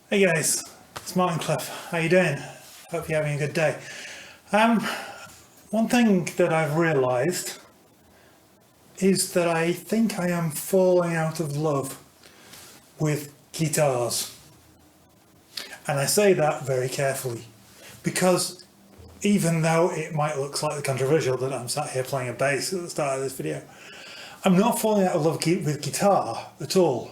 Hey guys, it's Martin Cliffe. How you doing? Hope you're having a good day. One thing that I've realised is that I think I am falling out of love with guitars. And I say that very carefully because even though it might look slightly controversial that I'm sat here playing a bass at the start of this video, I'm not falling out of love with guitar at all.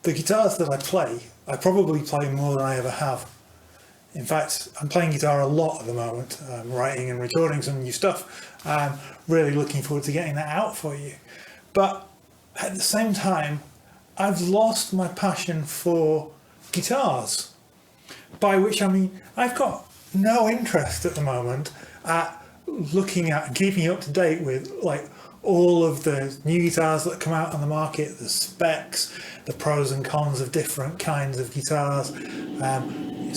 The guitars that I probably play more than I ever have. In fact, I'm playing guitar a lot at the moment. I'm writing and recording some new stuff. I'm really looking forward to getting that out for you. But at the same time, I've lost my passion for guitars. By which I mean, I've got no interest at the moment at looking at, keeping up to date with like all of the new guitars that come out on the market, the specs, the pros and cons of different kinds of guitars,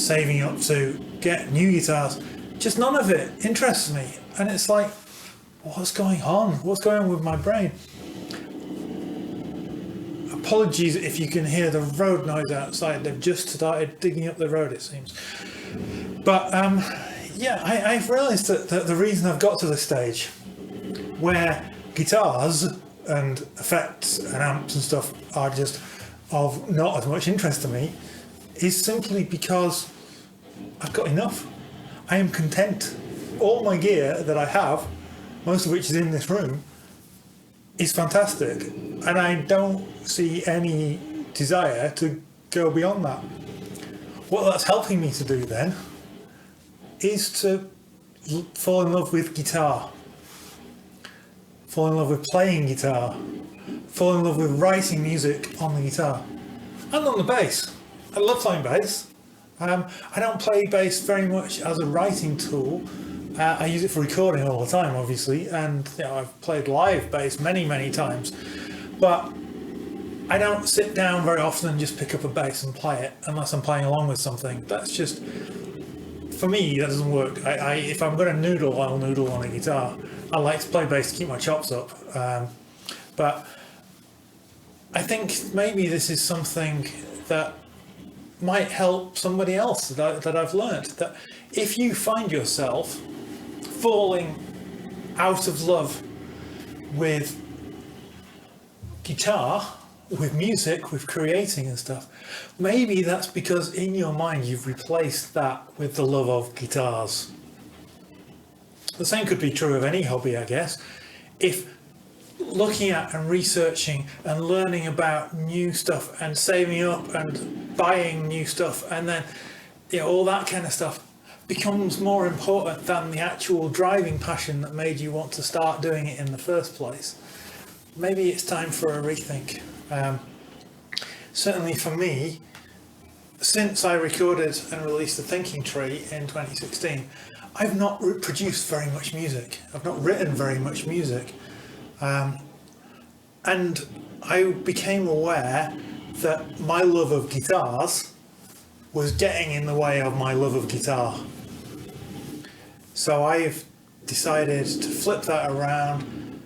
saving up to get new guitars. Just none of it interests me. And it's like, what's going on? What's going on with my brain? Apologies if you can hear the road noise outside. They've just started digging up the road, it seems. But yeah, I've realised that the reason I've got to this stage where guitars and effects and amps and stuff are just of not as much interest to me is simply because I've got enough. I am content. All my gear that I have, most of which is in this room, is fantastic, and I don't see any desire to go beyond that. What that's helping me to do then is to fall in love with guitar, fall in love with playing guitar, fall in love with writing music on the guitar and on the bass. I love playing bass. I don't play bass very much as a writing tool. I use it for recording all the time, obviously, and you know, I've played live bass many times, but I don't sit down very often and just pick up a bass and play it unless I'm playing along with something. That's just, for me, that doesn't work. If I'm going to noodle, I'll noodle on a guitar. I like to play bass to keep my chops up, but I think maybe this is something that might help somebody else that I've learnt, that if you find yourself falling out of love with guitar, with music, with creating and stuff, maybe that's because in your mind you've replaced that with the love of guitars. The same could be true of any hobby, I guess. If looking at and researching and learning about new stuff and saving up and buying new stuff and then all that kind of stuff becomes more important than the actual driving passion that made you want to start doing it in the first place, maybe it's time for a rethink. certainly for me, since I recorded and released The Thinking Tree in 2016, I've not produced very much music. I've not written very much music. And I became aware that my love of guitars was getting in the way of my love of guitar. So I've decided to flip that around.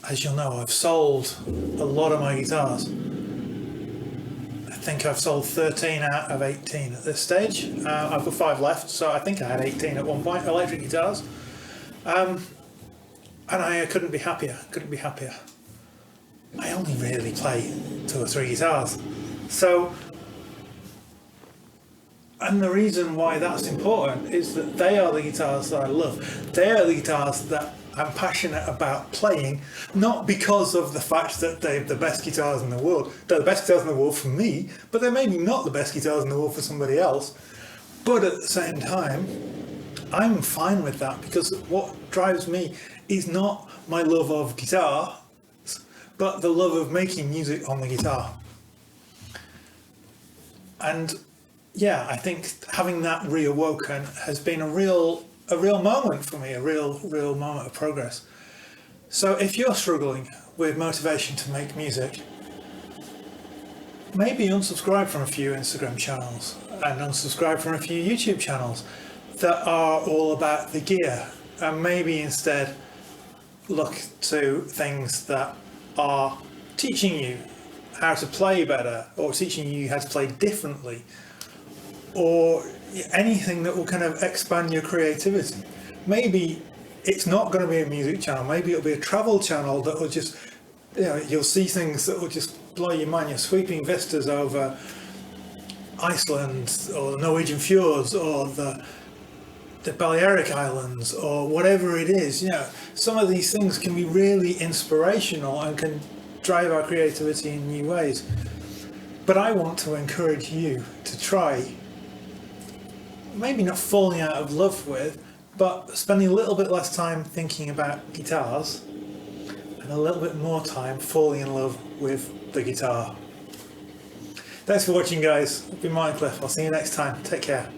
As you'll know, I've sold a lot of my guitars. I think I've sold 13 out of 18 at this stage. I've got 5 left, so I think I had 18 at one point, electric guitars. And I couldn't be happier, I only really play 2 or 3 guitars. So, and the reason why that's important is that they are the guitars that I love. They are the guitars that I'm passionate about playing, not because of the fact that they're the best guitars in the world. They're the best guitars in the world for me, but they're maybe not the best guitars in the world for somebody else. But at the same time, I'm fine with that, because what drives me is not my love of guitar, but the love of making music on the guitar. And yeah, I think having that reawoken has been a real moment for me, a real moment of progress. So if you're struggling with motivation to make music, maybe unsubscribe from a few Instagram channels and unsubscribe from a few YouTube channels that are all about the gear, and maybe instead look to things that are teaching you how to play better, or teaching you how to play differently, or anything that will kind of expand your creativity. Maybe it's not going to be a music channel, maybe it'll be a travel channel that will just, you'll see things that will just blow your mind. You're sweeping vistas over Iceland or the Norwegian fjords or the Balearic Islands or whatever it is. Some of these things can be really inspirational and can drive our creativity in new ways. But I want to encourage you to try, maybe not falling out of love with, but spending a little bit less time thinking about guitars and a little bit more time falling in love with the guitar. Thanks for watching, guys. I've been Cliffe. I'll see you next time. Take care.